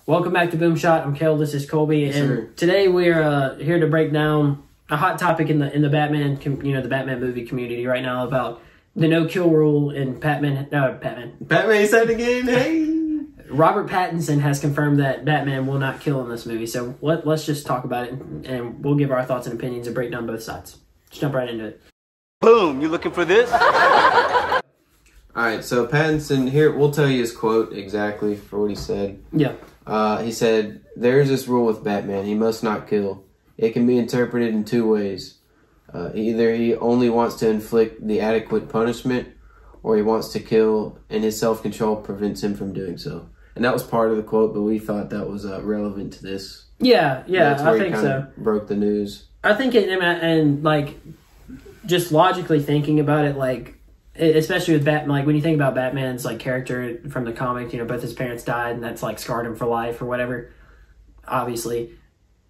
Welcome back to Boom Shot. I'm Kel. This is Colby, and today we're here to break down a hot topic in the Batman, the Batman movie community right now about the no-kill rule in Batman. Batman said again. Hey, Robert Pattinson has confirmed that Batman will not kill in this movie. So let's just talk about it, and we'll give our thoughts and opinions and break down both sides. Just jump right into it. Boom! You looking for this? Alright, so Pattinson, here, we'll tell you his quote exactly for what he said. Yeah. He said, "There's this rule with Batman, he must not kill. It can be interpreted in two ways. Either he only wants to inflict the adequate punishment, or he wants to kill, and his self-control prevents him from doing so." And that was part of the quote, but we thought that was relevant to this. Yeah, That's where I think so. Broke the news. I think it, and like, just logically thinking about it, like, especially with Batman, like when you think about Batman's like character from the comic, both his parents died, and that's like scarred him for life or whatever. Obviously,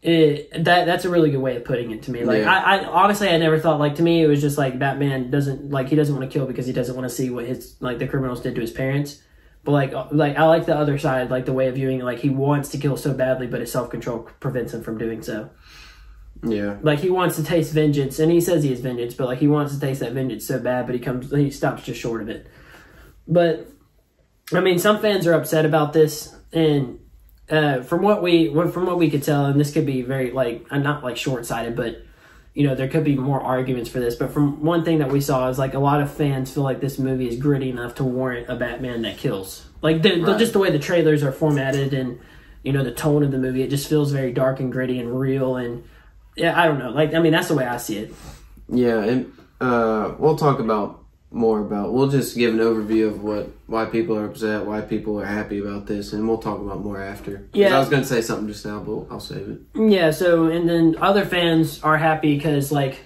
that's a really good way of putting it to me. Like, yeah. I honestly, I never thought, like, to me it was just like Batman doesn't want to kill because he doesn't want to see what the criminals did to his parents. But like I like the other side, like the way of viewing it, like he wants to kill so badly, but his self-control prevents him from doing so. Yeah. Like, he wants to taste vengeance, and he says he has vengeance, but like he wants to taste that vengeance so bad, but he stops just short of it. But I mean, some fans are upset about this, and from what we could tell, and this could be very not like short-sighted, but there could be more arguments for this. But from one thing that we saw is like a lot of fans feel like this movie is gritty enough to warrant a Batman that kills. Like just the way the trailers are formatted, and the tone of the movie, it just feels very dark and gritty and real. And yeah, I don't know. Like, I mean, that's the way I see it. Yeah, and we'll talk we'll just give an overview of why people are upset, why people are happy about this, and we'll talk about more after. Yeah. I was going to say something just now, but I'll save it. Yeah, so, and then other fans are happy because, like,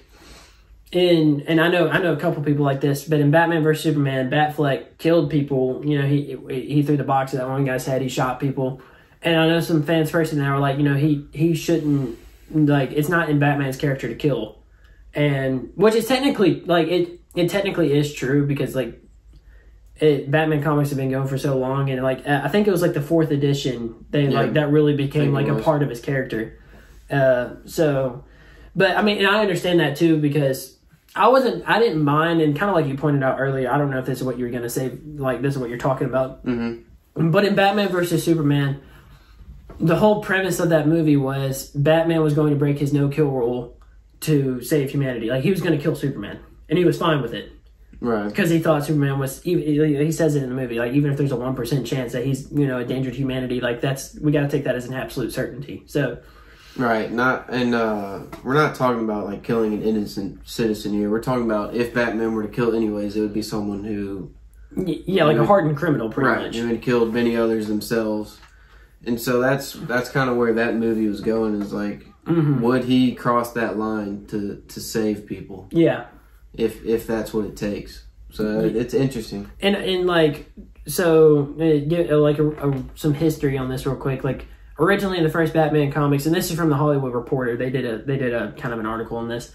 and I know a couple people like this, but in Batman vs. Superman, Batfleck killed people. He threw the box at that one guy's head, he shot people. And I know some fans first in there were like, he shouldn't, like, it's not in Batman's character to kill. And which is technically, like, it technically is true because, like, Batman comics have been going for so long, and like I think it was like the 4th edition that really became like a part of his character. So, but I mean, and I understand that too because I didn't mind, and kind of like you pointed out earlier, I don't know if this is what you were gonna say, like this is what you're talking about. Mm-hmm. But in Batman vs. Superman, the whole premise of that movie was Batman was going to break his no-kill rule to save humanity. Like, he was going to kill Superman, and he was fine with it. Right. Because he thought Superman was, he says it in the movie, like, even if there's a 1% chance that he's, endangered humanity, like, we got to take that as an absolute certainty. So. Right. We're not talking about, like, killing an innocent citizen here. We're talking about if Batman were to kill anyways, it would be someone who. Yeah, like a hardened criminal, pretty much. Who had killed many others themselves. And so that's kind of where that movie was going, is like, would he cross that line to save people? Yeah. If that's what it takes. So it's interesting. And like, so like some history on this real quick. Like, originally in the first Batman comics, and this is from the Hollywood Reporter, they did a kind of an article on this.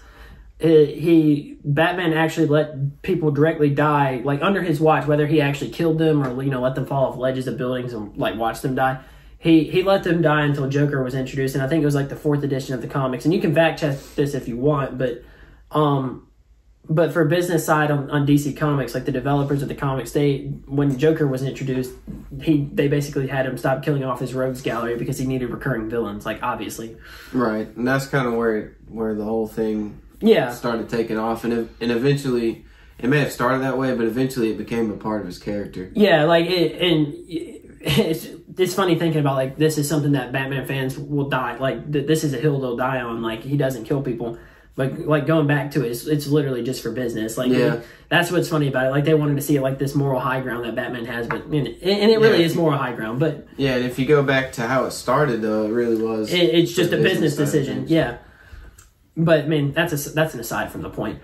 Batman actually let people directly die, like under his watch, whether he actually killed them or let them fall off ledges of buildings and like watch them die. He let them die until Joker was introduced, and I think it was like the 4th edition of the comics. And you can fact check this if you want, but for business side on DC Comics, like the developers of the comics, when Joker was introduced, they basically had him stop killing off his rogues gallery because he needed recurring villains, like, obviously. Right, and that's kind of where the whole thing started taking off, and eventually it may have started that way, but eventually it became a part of his character. Yeah, like it's funny thinking about, like, this is something that Batman fans will die. Like, this is a hill they'll die on. Like, he doesn't kill people. But, like, going back to it, it's literally just for business. Like, that's what's funny about it. Like, they wanted to see it, like, this moral high ground that Batman has. But, and it really is moral high ground. But yeah, and if you go back to how it started, though, it really was. It's just a business decision. Yeah. But, I mean, that's an aside from the point.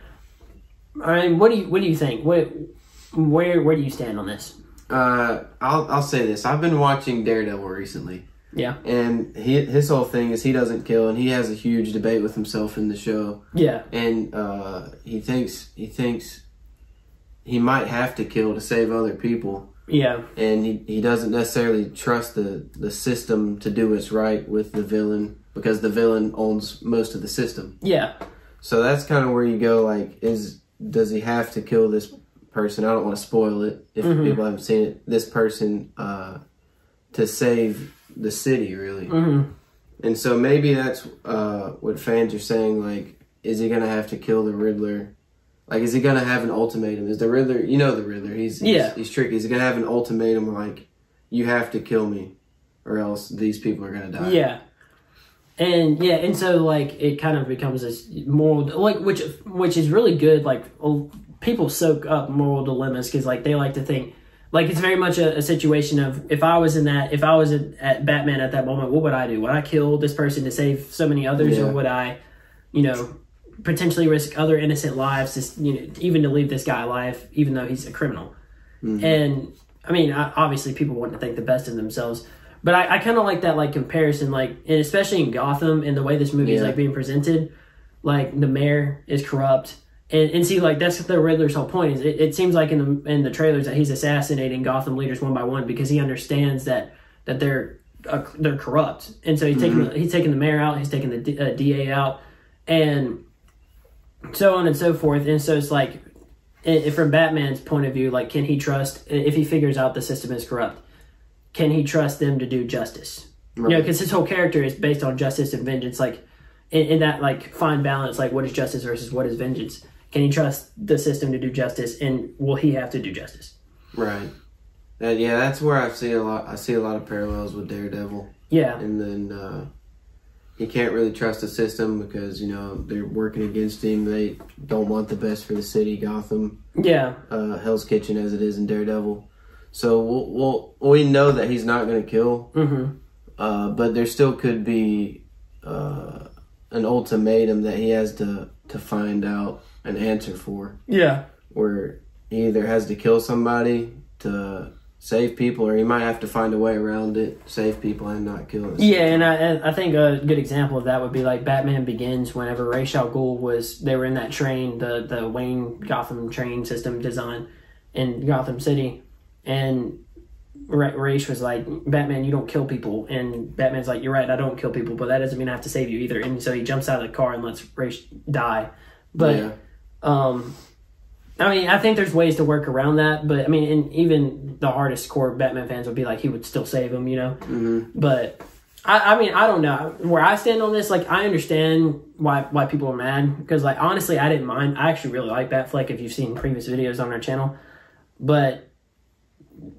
I mean, what do you think? Where do you stand on this? I'll say this. I've been watching Daredevil recently. Yeah. And his whole thing is he doesn't kill, and he has a huge debate with himself in the show. Yeah. And he thinks he might have to kill to save other people. Yeah. And he doesn't necessarily trust the system to do what's right with the villain, because the villain owns most of the system. Yeah. So that's kind of where you go, like, does he have to kill this person? I don't want to spoil it if people haven't seen it. This person to save the city, really. And so maybe that's what fans are saying, like, is he going to have to kill the Riddler? Like, is he going to have an ultimatum? Is the Riddler, you know the Riddler, he's tricky. Is he going to have an ultimatum like, you have to kill me or else these people are going to die? Yeah. And so, like, it kind of becomes this moral, like, which is really good. Like, people soak up moral dilemmas because, like, they like to think, like, it's very much a situation of, if I was at Batman at that moment, what would I do? Would I kill this person to save so many others, or would I, potentially risk other innocent lives, even to leave this guy alive, even though he's a criminal? And I mean, obviously, people want to think the best of themselves. But I kind of like that, like, comparison, like, and especially in Gotham and the way this movie is, like, being presented, like, the mayor is corrupt. And see, like, that's the Riddler's whole point. Is it seems like in the trailers that he's assassinating Gotham leaders one by one because he understands that they're corrupt. And so he's taking the mayor out, he's taking the DA out, and so on and so forth. And so it's like, from Batman's point of view, like, can he trust, if he figures out the system is corrupt, can he trust them to do justice? Right. Because his whole character is based on justice and vengeance, like, in that, like, fine balance, like, what is justice versus what is vengeance? Can he trust the system to do justice, and will he have to do justice? Right. That's where I see a lot of parallels with Daredevil. Yeah. And then he can't really trust the system because, they're working against him. They don't want the best for the city, Gotham. Yeah. Hell's Kitchen as it is in Daredevil. So we know that he's not going to kill, but there still could be an ultimatum that he has to find out an answer for. Yeah. Where he either has to kill somebody to save people, or he might have to find a way around it, save people and not kill us. Yeah, and I think a good example of that would be like Batman Begins, whenever Ra's al Ghul they were in that train, the Wayne Gotham train system design in Gotham City. And Ra's was like, Batman, you don't kill people. And Batman's like, you're right, I don't kill people, but that doesn't mean I have to save you either. And so he jumps out of the car and lets Ra's die. But, I mean, I think there's ways to work around that. But, I mean, and even the hardest core Batman fans would be like, he would still save him, But, I mean, I don't know. Where I stand on this, like, I understand why people are mad. Because, like, honestly, I didn't mind. I actually really like Batfleck if you've seen previous videos on our channel. But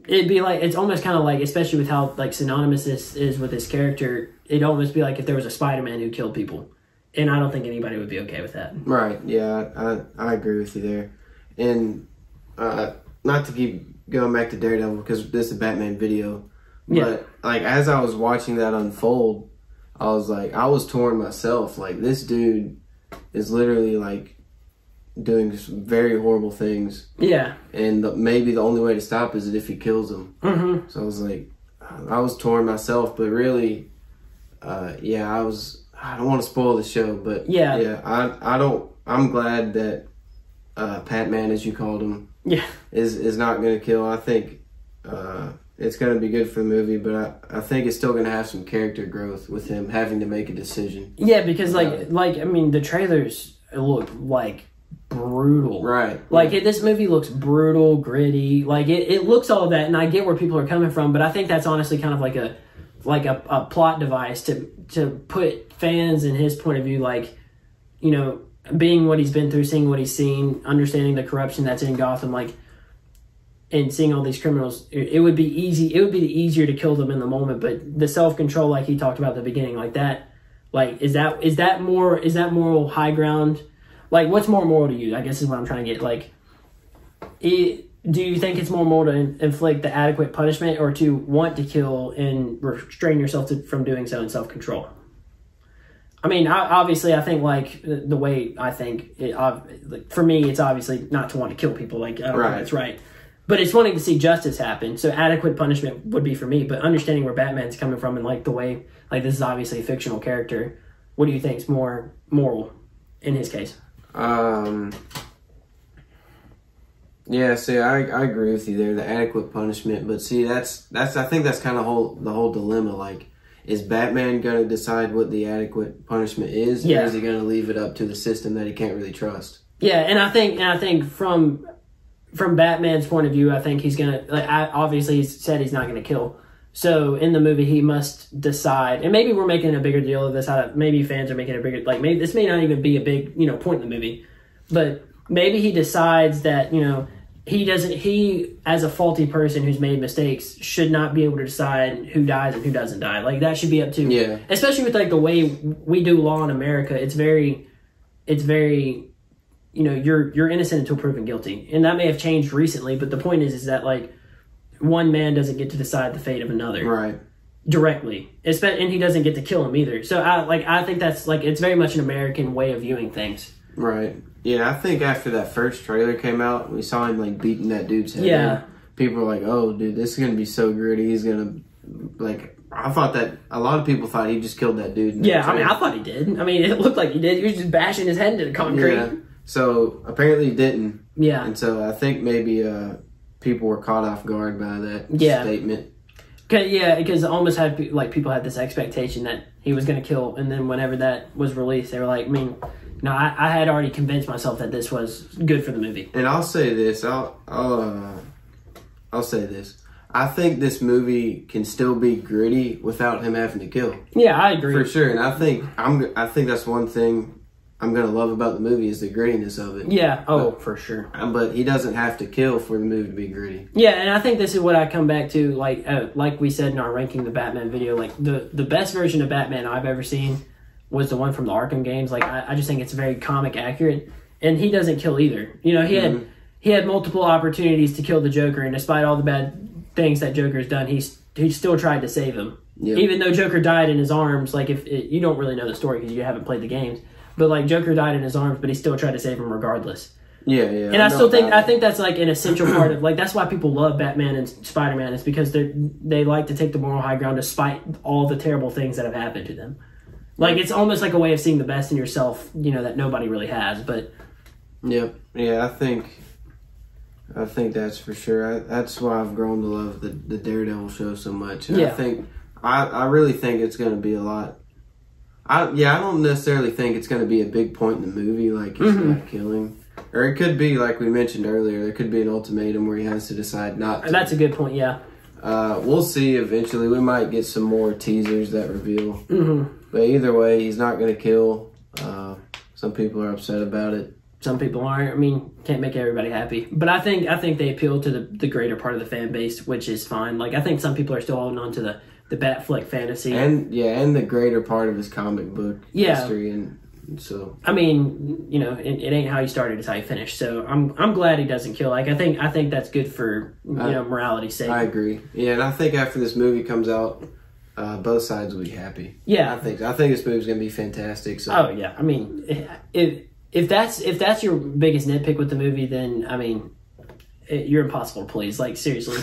it'd be like, it's almost kind of like, especially with how, like, synonymous this is with his character, it'd almost be like if there was a Spider-Man who killed people. And I don't think anybody would be okay with that. Right, yeah, I agree with you there. And not to keep going back to Daredevil, because this is a Batman video, but, like, as I was watching that unfold, I was like, I was torn myself. Like, this dude is literally, like, doing some very horrible things. Yeah. And maybe the only way to stop is if he kills him. So I was like, I was torn myself, but really, I don't want to spoil the show, but I'm glad that Patman, as you called him, is not going to kill. I think it's going to be good for the movie, but I think it's still going to have some character growth with him having to make a decision. Yeah, because I mean, the trailers look like brutal, right? Like this movie looks brutal, gritty. Like it looks all of that, and I get where people are coming from, but I think that's honestly kind of like a plot device to put fans in his point of view, like, being what he's been through, seeing what he's seen, understanding the corruption that's in Gotham, like, and seeing all these criminals. It would be easier to kill them in the moment, but the self-control, like he talked about at the beginning, like that, like is that moral high ground? Like, what's more moral to you, I guess is what I'm trying to get. Like, do you think it's more moral to inflict the adequate punishment, or to want to kill and restrain yourself from doing so in self-control? I mean, obviously, I think, like, the way I think, for me, it's obviously not to want to kill people. Like, I don't know if that's right. But it's wanting to see justice happen. So adequate punishment would be for me. But understanding where Batman's coming from and, like, the way, like, this is obviously a fictional character, what do you think is more moral in his case? Yeah, see, I agree with you there. The adequate punishment, but see, that's I think that's kind of the whole dilemma. Like, is Batman going to decide what the adequate punishment is, or is he going to leave it up to the system that he can't really trust? Yeah, and I think from Batman's point of view, I think he's gonna obviously he's said he's not gonna kill. So in the movie, he must decide, and maybe we're making a bigger deal of this. Maybe fans are making a bigger maybe this may not even be a big point in the movie, but maybe he decides that he as a faulty person who's made mistakes should not be able to decide who dies and who doesn't die. Like, that should be up to especially with the way we do law in America. It's very you're innocent until proven guilty, and that may have changed recently. But the point is that one man doesn't get to decide the fate of another, right? Directly, and he doesn't get to kill him either. So I think that's it's very much an American way of viewing things, right? Yeah, I think after that first trailer came out, we saw him beating that dude's head. Yeah, people were like, "Oh, dude, this is gonna be so gritty. He's gonna I thought that a lot of people thought he just killed that dude. Yeah, I thought he did. I mean, it looked like he did. He was just bashing his head into the concrete. Yeah. So apparently he didn't. Yeah. And so I think maybe people were caught off guard by that statement. Because it almost had people had this expectation that he was going to kill, and then whenever that was released, they were like, I had already convinced myself that this was good for the movie. And I'll say this, I'll say this. I think this movie can still be gritty without him having to kill. Yeah, I agree. For sure. And I think that's one thing I'm going to love about the movie is the grittiness of it. Yeah, for sure. But he doesn't have to kill for the movie to be gritty. Yeah, and I think this is what I come back to, like we said in our ranking the Batman video, the best version of Batman I've ever seen was the one from the Arkham games. I just think it's very comic accurate, and he doesn't kill either. He had multiple opportunities to kill the Joker, and despite all the bad things that Joker's done, he still tried to save him. Yep. Even though Joker died in his arms, you don't really know the story because you haven't played the games. But Joker died in his arms, but he still tried to save him regardless. Yeah. And I think that's an essential part of that's why people love Batman and Spider-Man. Is because they like to take the moral high ground despite all the terrible things that have happened to them. It's almost like a way of seeing the best in yourself, that nobody really has. But yeah, I think that's for sure. That's why I've grown to love the Daredevil show so much. And I really think it's going to be a lot. I don't necessarily think it's going to be a big point in the movie, he's not killing. Or it could be, like we mentioned earlier, there could be an ultimatum where he has to decide not to. That's a good point, yeah. We'll see eventually. We might get some more teasers that reveal. Mm-hmm. But either way, he's not going to kill. Some people are upset about it. Some people aren't. Can't make everybody happy. But I think they appeal to the greater part of the fan base, which is fine. I think some people are still holding on to the Batfleck fantasy. And the greater part of his comic book history. And so it ain't how you started, it's how you finished. So I'm glad he doesn't kill. I think that's good for morality's sake. I agree. Yeah, and I think after this movie comes out, both sides will be happy. Yeah. I think this movie's gonna be fantastic. So if that's your biggest nitpick with the movie, then you're impossible to please. Seriously.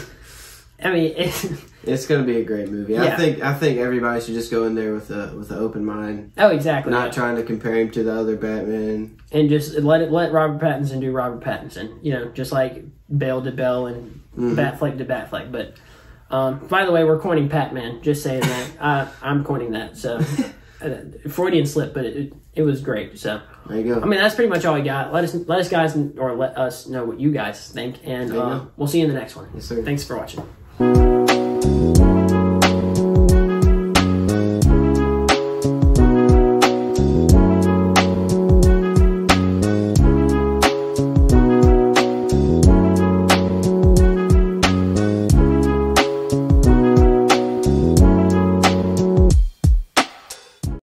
It's going to be a great movie. Yeah. I think everybody should just go in there with an open mind. Oh, exactly. Not trying to compare him to the other Batman. And just let Robert Pattinson do Robert Pattinson. Just like Bale did Bale and Batfleck did Batfleck. But by the way, we're coining Patman. Just saying that. I'm coining that. So Freudian slip, but it was great. So there you go. That's pretty much all we got. Let us guys, or let us know what you guys think, and we'll see you in the next one. Yes, sir. Thanks for watching.